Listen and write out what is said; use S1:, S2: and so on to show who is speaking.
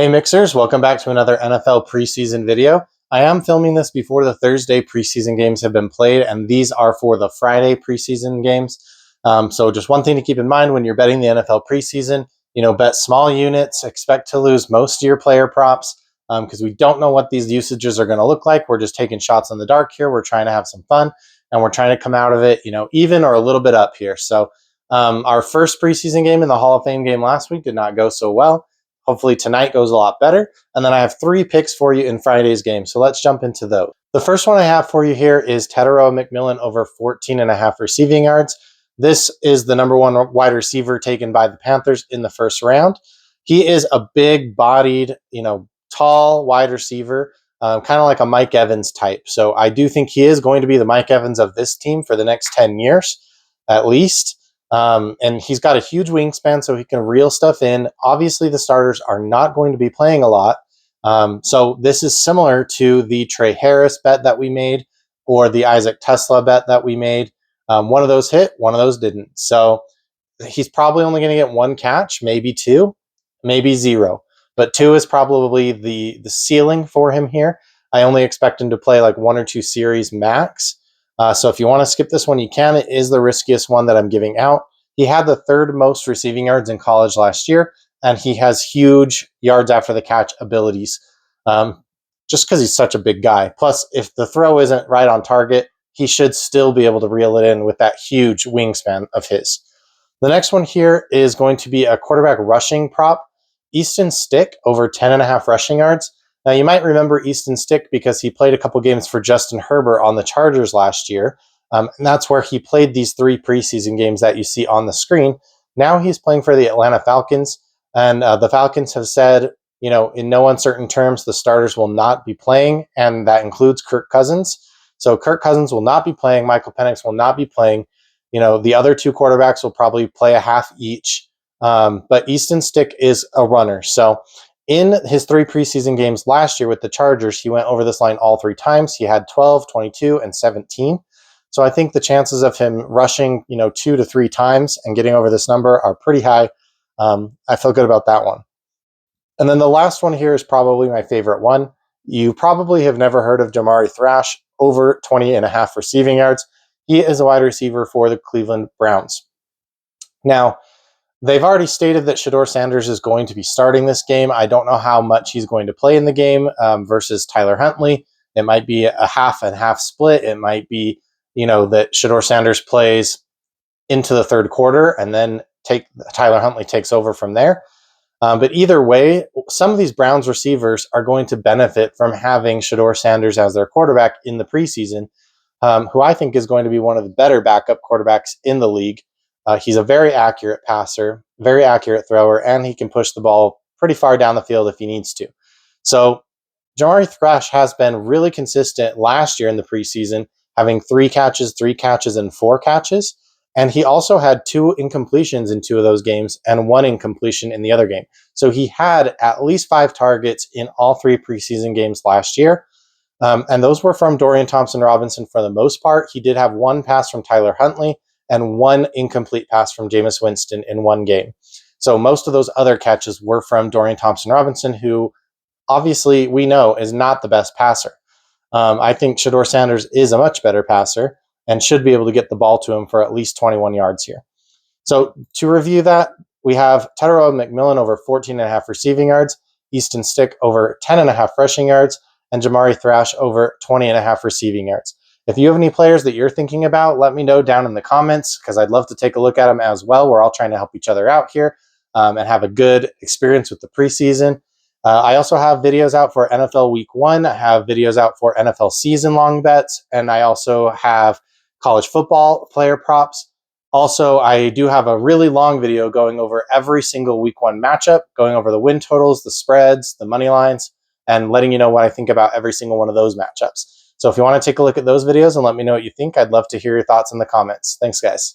S1: Hey Mixers, welcome back to another NFL preseason video. I am filming this before the Thursday preseason games have been played, and these are for the Friday preseason games. So just one thing to keep in mind when you're betting the NFL preseason, bet small units, expect to lose most of your player props because we don't know what these usages are going to look like. We're just taking shots in the dark here. We're trying to have some fun, and we're trying to come out of it, even or a little bit up here. So our first preseason game in the Hall of Fame game last week did not go so well. Hopefully tonight goes a lot better. And then I have 3 picks for you in Friday's game. So let's jump into those. The first one I have for you here is Tedo McMillan over 14.5 receiving yards. This is the number 1 wide receiver taken by the Panthers in the first round. He is a big-bodied, tall wide receiver, kind of like a Mike Evans type. So I do think he is going to be the Mike Evans of this team for the next 10 years, at least. And he's got a huge wingspan, so he can reel stuff in. Obviously, the starters are not going to be playing a lot. So this is similar to the Trey Harris bet that we made or the Isaac Tesla bet that we made. One of those hit, one of those didn't. So he's probably only going to get 1 catch, maybe 2, maybe 0. But 2 is probably the ceiling for him here. I only expect him to play like 1 or 2 series max. So if you want to skip this one, you can. It is the riskiest one that I'm giving out. He had the 3rd most receiving yards in college last year, and he has huge yards after the catch abilities just because he's such a big guy. Plus, if the throw isn't right on target, he should still be able to reel it in with that huge wingspan of his. The next one here is going to be a quarterback rushing prop. Easton Stick over 10.5 rushing yards. Now, you might remember Easton Stick because he played a couple games for Justin Herbert on the Chargers last year, and that's where he played these 3 preseason games that you see on the screen. Now he's playing for the Atlanta Falcons, and the Falcons have said, in no uncertain terms, the starters will not be playing, and that includes Kirk Cousins. So Kirk Cousins will not be playing. Michael Penix will not be playing. The other 2 quarterbacks will probably play a half each, but Easton Stick is a runner. So in his 3 preseason games last year with the Chargers, he went over this line all 3 times. He had 12, 22, and 17. So I think the chances of him rushing, 2 to 3 times and getting over this number are pretty high. I feel good about that one. And then the last one here is probably my favorite one. You probably have never heard of Jarret Thrash over 20.5 receiving yards. He is a wide receiver for the Cleveland Browns. Now, they've already stated that Shedeur Sanders is going to be starting this game. I don't know how much he's going to play in the game versus Tyler Huntley. It might be a half and half split. It might be, that Shedeur Sanders plays into the 3rd quarter and then Tyler Huntley takes over from there. But either way, some of these Browns receivers are going to benefit from having Shedeur Sanders as their quarterback in the preseason, who I think is going to be one of the better backup quarterbacks in the league. He's a very accurate passer, very accurate thrower, and he can push the ball pretty far down the field if he needs to. So Jarret Thrash has been really consistent last year in the preseason, having 3 catches, 3 catches, and 4 catches. And he also had 2 incompletions in 2 of those games and 1 incompletion in the other game. So he had at least 5 targets in all 3 preseason games last year. And those were from Dorian Thompson-Robinson for the most part. He did have 1 pass from Tyler Huntley and 1 incomplete pass from Jameis Winston in 1 game. So most of those other catches were from Dorian Thompson-Robinson, who obviously we know is not the best passer. I think Shedeur Sanders is a much better passer and should be able to get the ball to him for at least 21 yards here. So to review that, we have Tedo McMillan over 14.5 receiving yards, Easton Stick over 10.5 rushing yards, and Jarret Thrash over 20.5 receiving yards. If you have any players that you're thinking about, let me know down in the comments because I'd love to take a look at them as well. We're all trying to help each other out here and have a good experience with the preseason. I also have videos out for NFL Week 1. I have videos out for NFL season-long bets, and I also have college football player props. Also, I do have a really long video going over every single Week 1 matchup, going over the win totals, the spreads, the money lines, and letting you know what I think about every single one of those matchups. So if you want to take a look at those videos and let me know what you think, I'd love to hear your thoughts in the comments. Thanks, guys.